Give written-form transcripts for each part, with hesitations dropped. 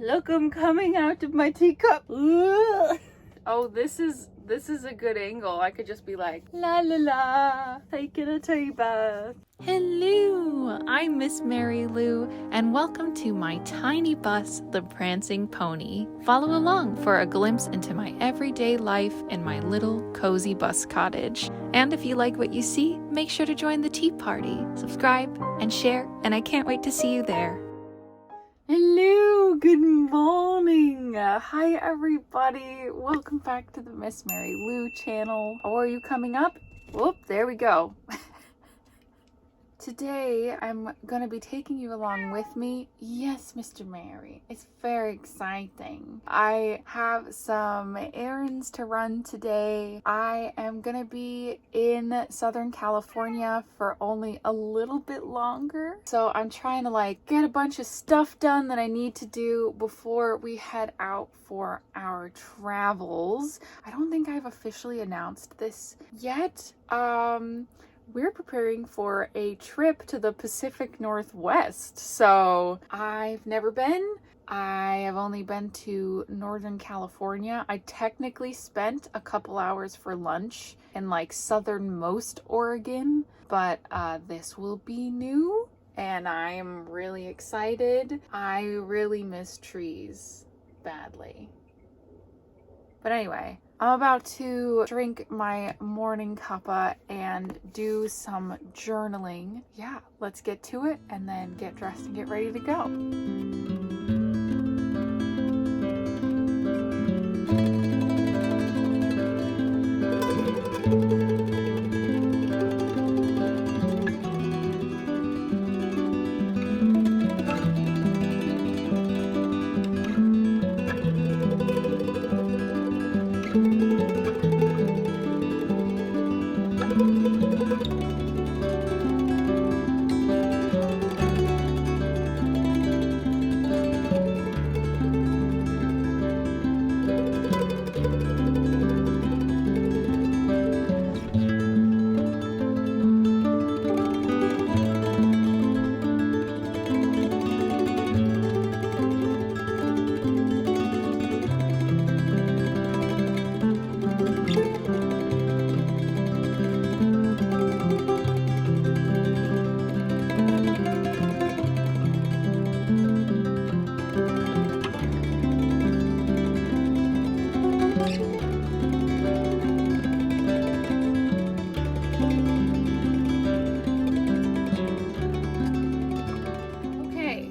Look, I'm coming out of my teacup. Ugh. Oh, this is a good angle. I could just be like, la la la, taking a tea bath. Hello, I'm Miss Mary Lou, and welcome to my tiny bus, the Prancing Pony. Follow along for a glimpse into my everyday life in my little cozy bus cottage. And if you like what you see, make sure to join the tea party, subscribe, and share, and I can't wait to see you there. Hello, good morning. Hi everybody. Welcome back to the Miss Mary Lou channel. How are you coming up? Whoop, there we go. Today, I'm gonna be taking you along with me. Yes, Mr. Mary, it's very exciting. I have some errands to run today. I am gonna be in Southern California for only a little bit longer. So I'm trying to get a bunch of stuff done that I need to do before we head out for our travels. I don't think I've officially announced this yet. We're preparing for a trip to the Pacific Northwest. So I've never been. I have only been to Northern California. I technically spent a couple hours for lunch in southernmost Oregon, but this will be new and I'm really excited. I really miss trees badly. But anyway, I'm about to drink my morning cuppa and do some journaling. Yeah, let's get to it and then get dressed and get ready to go.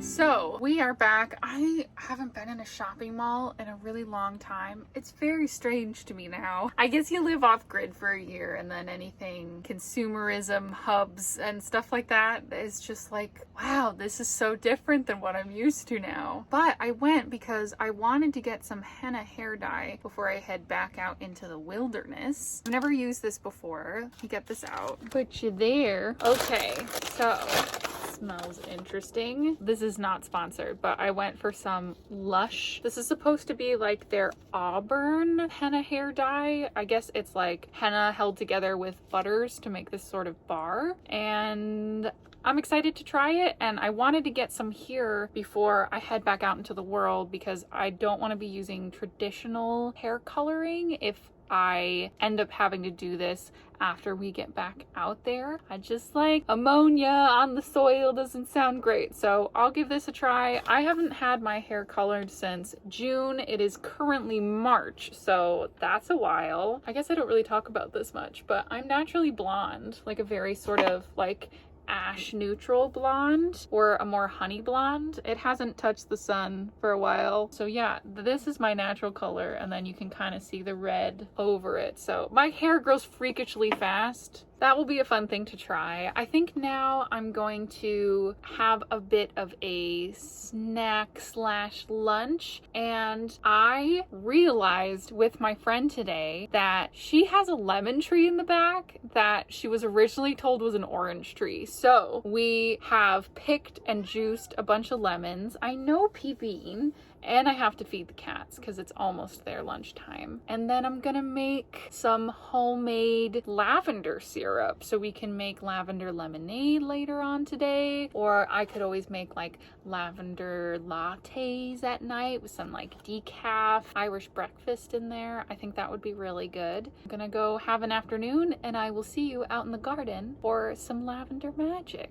So we are back. I haven't been in a shopping mall in a really long time. It's very strange to me now. I guess you live off grid for a year and then anything consumerism hubs and stuff like that is just like, wow, this is so different than what I'm used to now. But I went because I wanted to get some henna hair dye before I head back out into the wilderness. I've never used this before. Let me get this out. Put you there. Okay, so smells interesting. This is not sponsored, but I went for some Lush. This is supposed to be their auburn henna hair dye. I guess it's henna held together with butters to make this sort of bar. And I'm excited to try it, and I wanted to get some here before I head back out into the world because I don't want to be using traditional hair coloring if I end up having to do this after we get back out there. I just ammonia on the soil doesn't sound great, so I'll give this a try. I haven't had my hair colored since June. It is currently March, so that's a while. I guess I don't really talk about this much, but I'm naturally blonde, a very sort of ash neutral blonde or a more honey blonde. It hasn't touched the sun for a while. So yeah, this is my natural color, and then you can kind of see the red over it. So my hair grows freakishly fast. That will be a fun thing to try. I think now I'm going to have a bit of a snack / lunch, and I realized with my friend today that she has a lemon tree in the back that she was originally told was an orange tree. So we have picked and juiced a bunch of lemons. I know peeping, and I have to feed the cats because it's almost their lunchtime. And then I'm gonna make some homemade lavender syrup syrup. So we can make lavender lemonade later on today, or I could always make like lavender lattes at night with some like decaf Irish breakfast in there. I think that would be really good. I'm gonna go have an afternoon, and I will see you out in the garden for some lavender magic.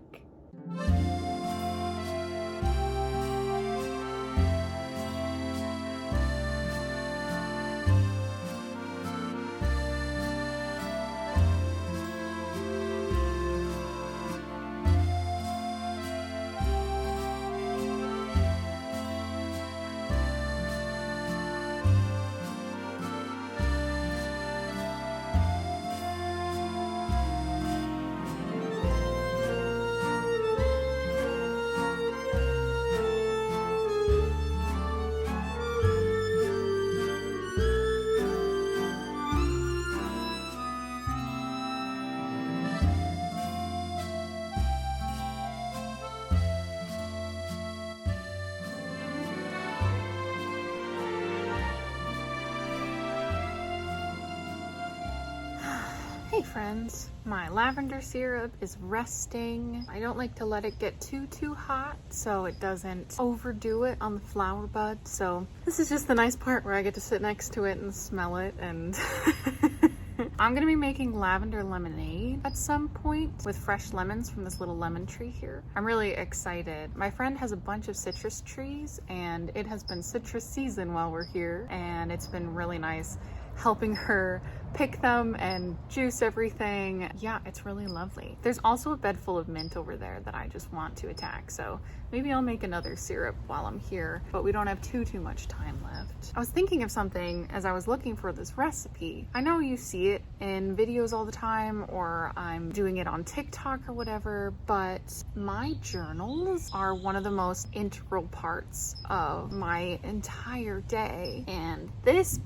Hey friends, my lavender syrup is resting. I don't like to let it get too hot so it doesn't overdo it on the flower bud. So this is just the nice part where I get to sit next to it and smell it, and I'm gonna be making lavender lemonade at some point with fresh lemons from this little lemon tree here. I'm really excited. My friend has a bunch of citrus trees, and it has been citrus season while we're here, and it's been really nice helping her pick them and juice everything. Yeah, it's really lovely. There's also a bed full of mint over there that I just want to attack, so maybe I'll make another syrup while I'm here, but we don't have too much time left. I was thinking of something as I was looking for this recipe. I know you see it in videos all the time, or I'm doing it on TikTok or whatever, but my journals are one of the most integral parts of my entire day, and this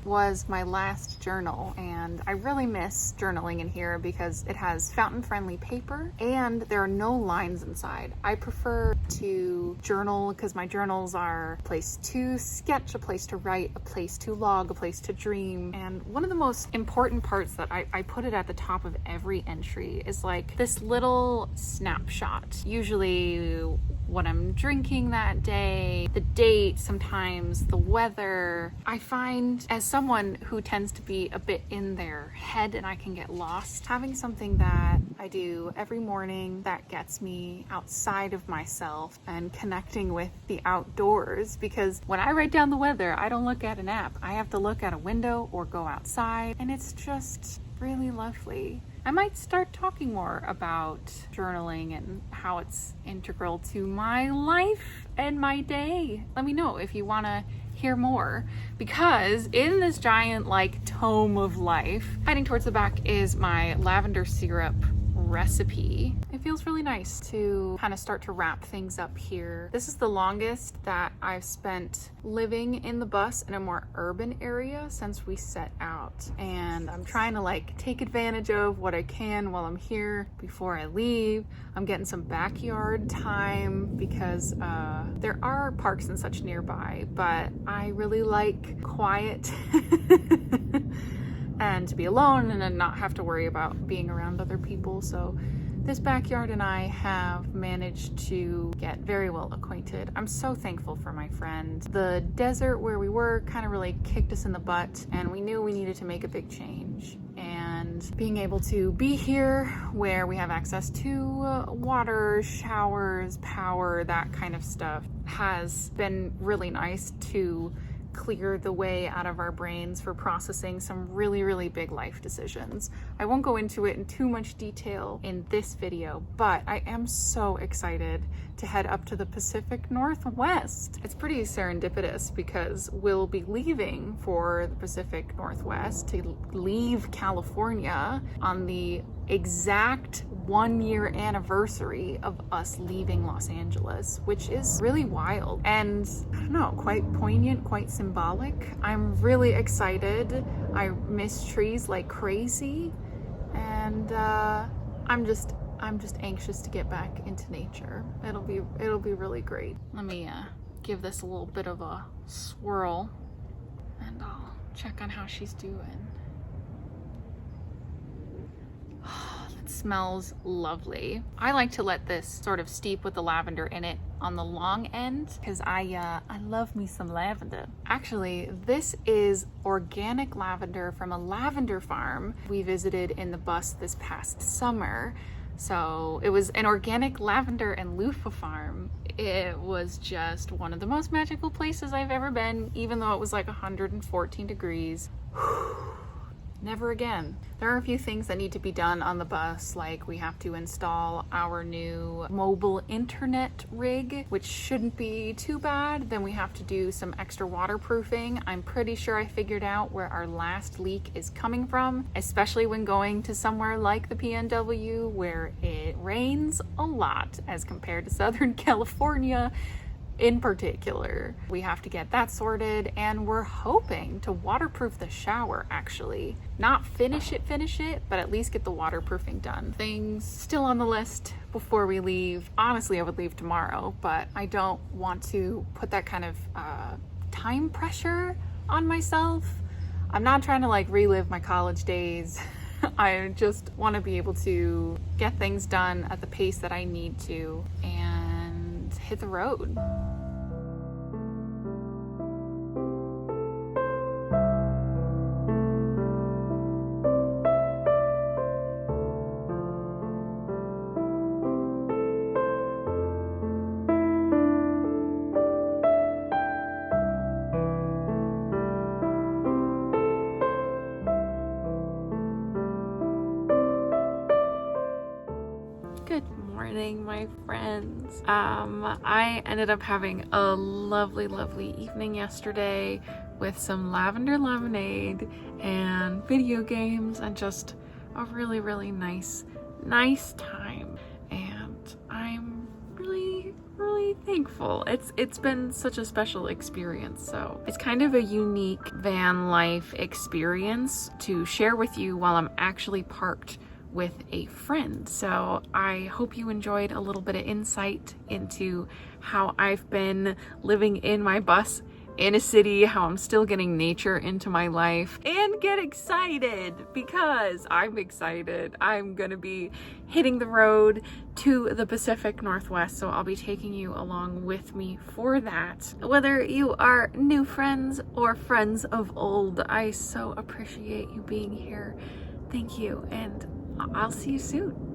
was my last journal, and I really miss journaling in here because it has fountain-friendly paper and there are no lines inside. I prefer to journal because my journals are a place to sketch, a place to write, a place to log, a place to dream. And one of the most important parts that I put it at the top of every entry is like this little snapshot, usually what I'm drinking that day, the date, sometimes the weather. I find, as someone who tends to be a bit in their head and I can get lost, having something that I do every morning that gets me outside of myself and connecting with the outdoors, because when I write down the weather, I don't look at an app. I have to look at a window or go outside, and it's just really lovely. I might start talking more about journaling and how it's integral to my life and my day. Let me know if you want to hear more, because in this giant like tome of life, heading towards the back is my lavender syrup recipe. It feels really nice to kind of start to wrap things up here. This is the longest that I've spent living in the bus in a more urban area since we set out, and I'm trying to like take advantage of what I can while I'm here before I leave. I'm getting some backyard time because there are parks and such nearby, but I really like quiet and to be alone and then not have to worry about being around other people. So this backyard and I have managed to get very well acquainted. I'm so thankful for my friend. The desert where we were kind of really kicked us in the butt, and we knew we needed to make a big change. And being able to be here where we have access to water, showers, power, that kind of stuff has been really nice to clear the way out of our brains for processing some really big life decisions. I won't go into it in too much detail in this video, but I am so excited to head up to the Pacific Northwest. It's pretty serendipitous because we'll be leaving for the Pacific Northwest to leave California on the exact 1-year anniversary of us leaving Los Angeles, which is really wild and, I don't know, quite poignant, quite symbolic. I'm really excited. I miss trees like crazy, and I'm just anxious to get back into nature. It'll be really great. Let me give this a little bit of a swirl, and I'll check on how she's doing. It smells lovely. I like to let this sort of steep with the lavender in it on the long end because I love me some lavender. Actually, this is organic lavender from a lavender farm we visited in the bus this past summer. So it was an organic lavender and loofah farm. It was just one of the most magical places I've ever been, even though it was like 114 degrees. Never again. There are a few things that need to be done on the bus, like we have to install our new mobile internet rig, which shouldn't be too bad. Then we have to do some extra waterproofing. I'm pretty sure I figured out where our last leak is coming from, especially when going to somewhere like the PNW where it rains a lot as compared to Southern California. In particular, we have to get that sorted, and we're hoping to waterproof the shower, actually. Not finish it, but at least get the waterproofing done. Things still on the list before we leave. Honestly, I would leave tomorrow, but I don't want to put that kind of time pressure on myself. I'm not trying to like relive my college days. I just want to be able to get things done at the pace that I need to and hit the road. Good morning, my friends. I ended up having a lovely evening yesterday with some lavender lemonade and video games and just a really nice time. And I'm really thankful. It's been such a special experience. So it's kind of a unique van life experience to share with you while I'm actually parked with a friend. So I hope you enjoyed a little bit of insight into how I've been living in my bus in a city, how I'm still getting nature into my life, and get excited because I'm excited. I'm gonna be hitting the road to the Pacific Northwest, so I'll be taking you along with me for that. Whether you are new friends or friends of old, I so appreciate you being here. Thank you, and I'll see you soon.